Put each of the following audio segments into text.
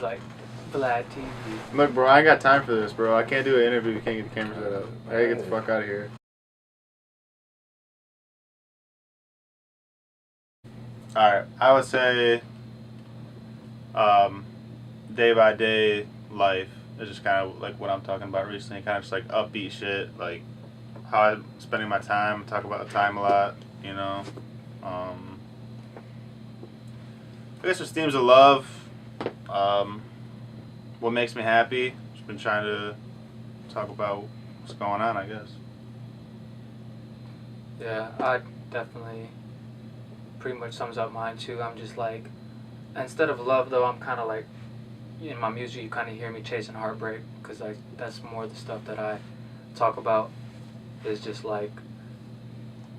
like Vlad TV. Look, bro, I ain't got time for this, bro. I can't do an interview. You can't get the camera set up. I gotta get the fuck out of here. Alright, I would say day by day life is just kind of like what I'm talking about recently. Kind of just like upbeat shit, like how I'm spending my time. Talk about the time a lot, you know. I guess just themes of love. What makes me happy. Just been trying to talk about what's going on, I guess. Yeah, I definitely pretty much sums up mine too. I'm just like, instead of love though, I'm kind of like, in my music you kind of hear me chasing heartbreak, because like that's more the stuff that I talk about, is just like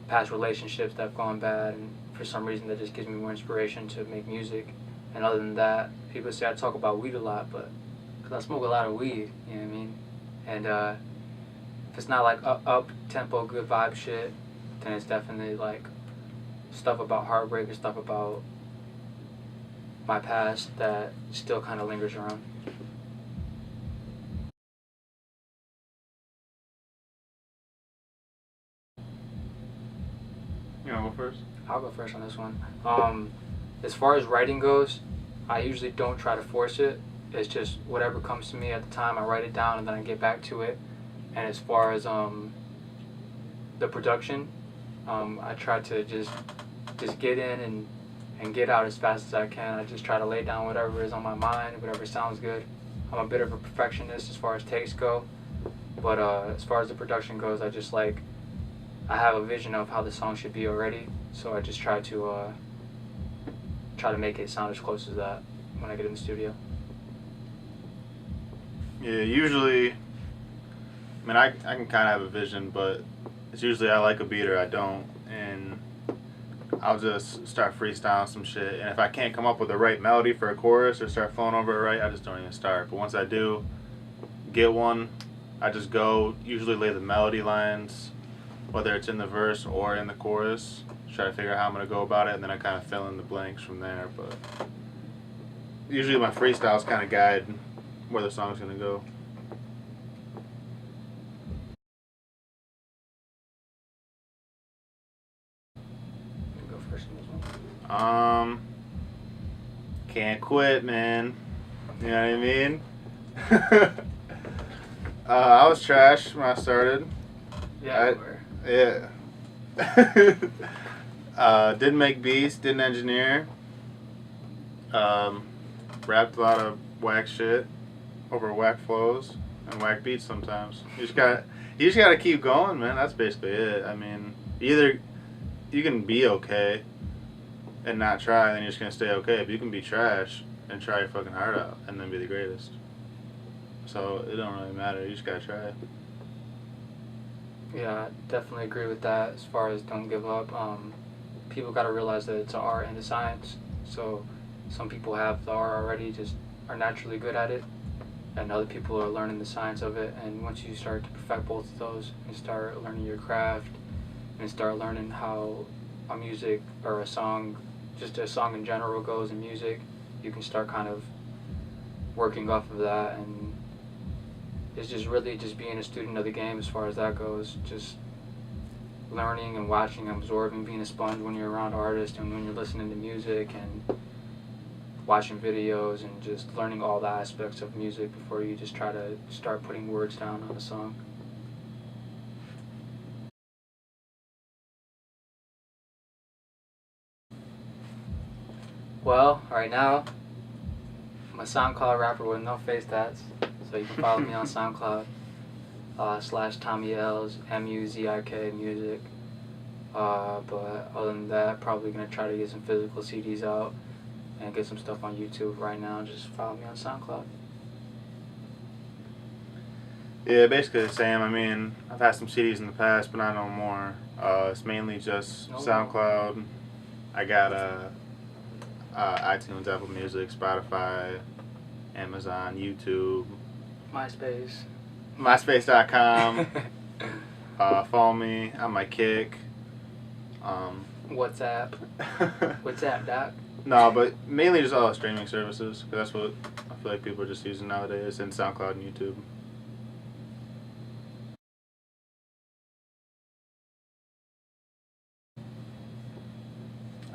past relationships that have gone bad, and for some reason that just gives me more inspiration to make music. And other than that, people say I talk about weed a lot, but because I smoke a lot of weed, you know what I mean? And if it's not like up tempo, good vibe shit, then it's definitely like stuff about heartbreak or stuff about my past that still kind of lingers around. You wanna go first? I'll go first on this one. As far as writing goes, I usually don't try to force it. It's just whatever comes to me at the time, I write it down and then I get back to it. And as far as the production, I try to just get in and get out as fast as I can. I just try to lay down whatever is on my mind, whatever sounds good. I'm a bit of a perfectionist as far as takes go, but as far as the production goes, I just like, I have a vision of how the song should be already, so I just try to make it sound as close as that when I get in the studio. Yeah, usually, I mean, I can kind of have a vision, but it's usually I like a beat or I don't, and I'll just start freestyling some shit. And if I can't come up with the right melody for a chorus or start flowing over it right, I just don't even start. But once I do get one, I just go, usually lay the melody lines, whether it's in the verse or in the chorus, try to figure out how I'm going to go about it, and then I kind of fill in the blanks from there. But usually my freestyles kind of guide where the song's going to go. You go first on this one. Can't quit, man. You know what I mean? I was trash when I started. Yeah, you were. Yeah. Didn't make beats, didn't engineer. Rapped a lot of whack shit over whack flows and whack beats sometimes. You just gotta keep going, man. That's basically it. I mean, either you can be okay and not try, then you're just gonna stay okay. But you can be trash and try your fucking heart out and then be the greatest. So it don't really matter. You just gotta try it. Yeah, I definitely agree with that as far as don't give up. People got to realize that it's an art and a science. So some people have the art already, just are naturally good at it, and other people are learning the science of it. And once you start to perfect both of those and start learning your craft and start learning how a music or a song, just a song in general goes in music, you can start kind of working off of that. And it's just really just being a student of the game as far as that goes. Just learning and watching, absorbing, being a sponge when you're around artists and when you're listening to music and watching videos and just learning all the aspects of music before you just try to start putting words down on a song. Well, right now, I'm a SoundCloud rapper with no face tats, so you can follow me on SoundCloud / TommyL's MUZIK music. But other than that, probably gonna try to get some physical CDs out and get some stuff on YouTube right now. Just follow me on SoundCloud. Yeah, basically the same. I mean, I've had some CDs in the past, but not no more. It's mainly just SoundCloud. I got iTunes, Apple Music, Spotify, Amazon, YouTube, MySpace. MySpace.com. Follow me on my Kick. WhatsApp. WhatsApp, doc. No, but mainly just all the streaming services, because that's what I feel like people are just using nowadays, and SoundCloud and YouTube.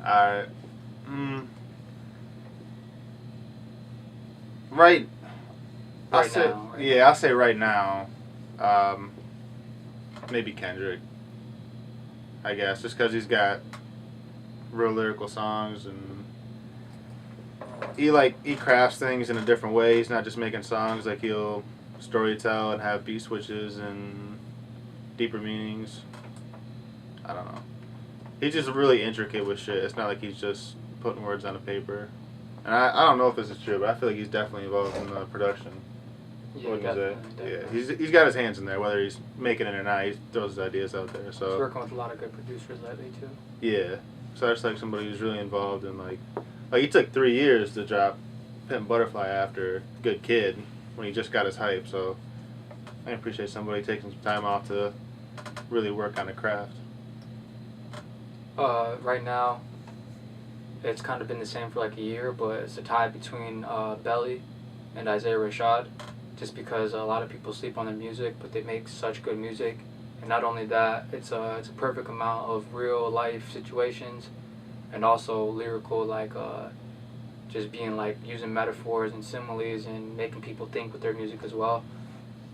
Alright. Right. Right now. Right? Yeah, I'll say right now. Maybe Kendrick. I guess just because he's got real lyrical songs and he crafts things in a different way. He's not just making songs. Like he'll storytell and have beat switches and deeper meanings. I don't know. He's just really intricate with shit. It's not like he's just putting words on a paper. And I don't know if this is true, but I feel like he's definitely involved in the production. Yeah, definitely. Yeah, he's got his hands in there, whether he's making it or not. He throws his ideas out there. So he's working with a lot of good producers lately too. Yeah, so that's like somebody who's really involved in like he took 3 years to drop Pimp Butterfly after Good Kid when he just got his hype. So I appreciate somebody taking some time off to really work on the craft. Right now, it's kind of been the same for like a year, but it's a tie between Belly and Isaiah Rashad, just because a lot of people sleep on their music, but they make such good music. And not only that, it's a perfect amount of real life situations, and also lyrical, like just being like using metaphors and similes and making people think with their music as well.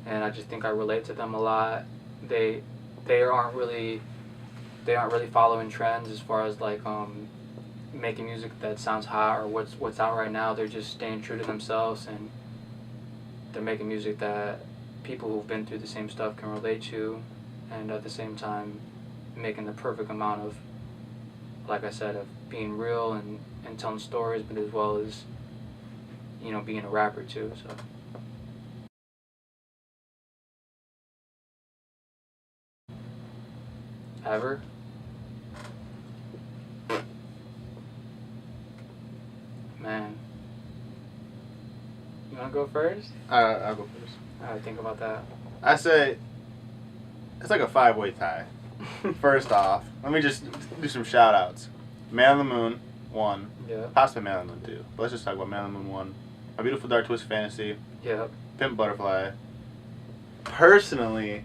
And I just think I relate to them a lot. They aren't really following trends as far as like making music that sounds hot or what's out right now. They're just staying true to themselves, and they're making music that people who've been through the same stuff can relate to, and at the same time making the perfect amount of, like I said, of being real and telling stories, but as well as, you know, being a rapper too. So ever. Man. You want to go first? I'll go first. Alright, think about that. I say it's like a 5-way tie. First off, let me just do some shout outs. Man on the Moon, 1. Yeah. Possibly Man on the Moon, 2. But let's just talk about Man on the Moon, 1. My Beautiful Dark Twisted Fantasy. Yeah. Pimp Butterfly. Personally,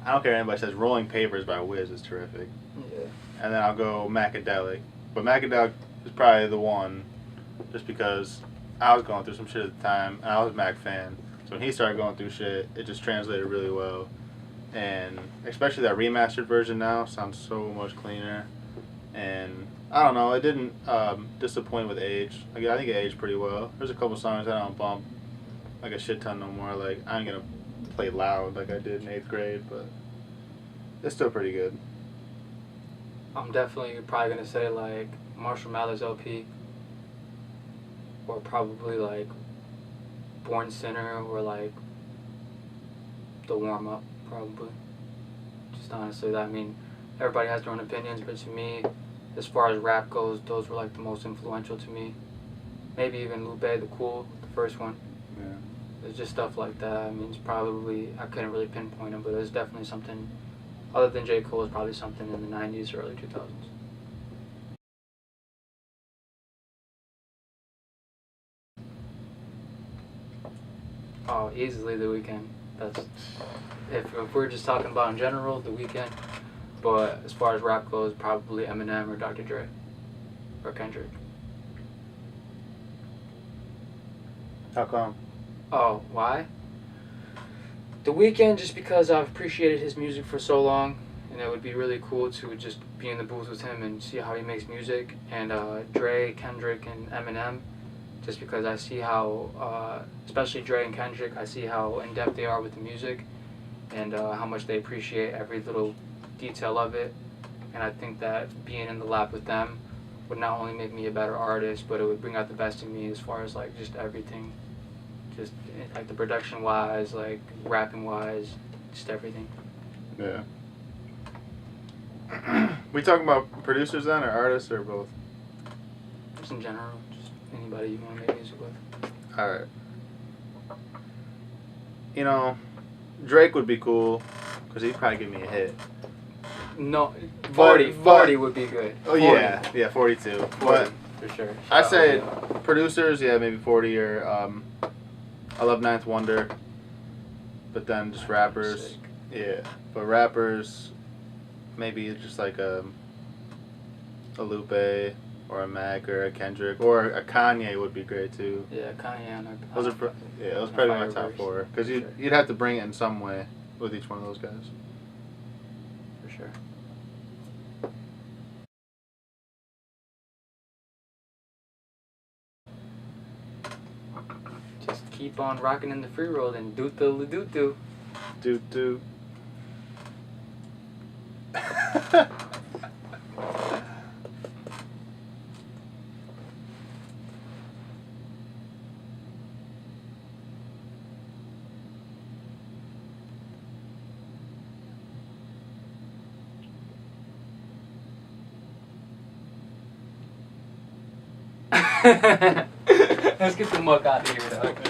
I don't care if anybody says Rolling Papers by Wiz is terrific. Yeah. And then I'll go Macadelic. But Macadelic is probably the one just because I was going through some shit at the time, and I was a Mac fan. So when he started going through shit, it just translated really well. And especially that remastered version now sounds so much cleaner. And I don't know, it didn't disappoint with age. Like, I think it aged pretty well. There's a couple songs that I don't bump like a shit ton no more. Like, I ain't gonna play loud like I did in 8th grade, but it's still pretty good. I'm definitely probably gonna say like Marshall Mathers LP, or probably like Born Sinner, or like The Warm Up, probably. Just honestly, that, I mean, everybody has their own opinions, but to me, as far as rap goes, those were like the most influential to me. Maybe even Lupe the Cool, the first one. Yeah. There's just stuff like that. I mean, it's probably, I couldn't really pinpoint them, but it was definitely something, other than J. Cole, is probably something in the 90s or early 2000s. Oh, easily The Weeknd. That's, if we're just talking about in general, The Weeknd. But as far as rap goes, probably Eminem or Dr. Dre or Kendrick. How come? Oh, why? The Weeknd, just because I've appreciated his music for so long, and it would be really cool to just be in the booth with him and see how he makes music. And Dre, Kendrick, and Eminem, just because I see how, especially Dre and Kendrick, I see how in-depth they are with the music, and how much they appreciate every little detail of it. And I think that being in the lab with them would not only make me a better artist, but it would bring out the best in me as far as like just everything, just like the production wise, like rapping wise, just everything. Yeah. We talking about producers then, or artists, or both? Just in general, just anybody you want to make music with. Alright. You know, Drake would be cool, because he'd probably give me a hit. No, 40 would be good. Oh 40. yeah, 42. 40. But For sure. I Shout say out, producers, yeah, maybe 40 or I love Ninth Wonder, but then just rappers, sick. yeah. But rappers, maybe it's just like a Lupe or a Mac or a Kendrick or a Kanye would be great too. Yeah, Kanye on Those are those probably my top four because you'd have to bring it in some way with each one of those guys. For sure. Just keep on rocking in the free roll and do the do. Do. Let's get the muck out of here, dog.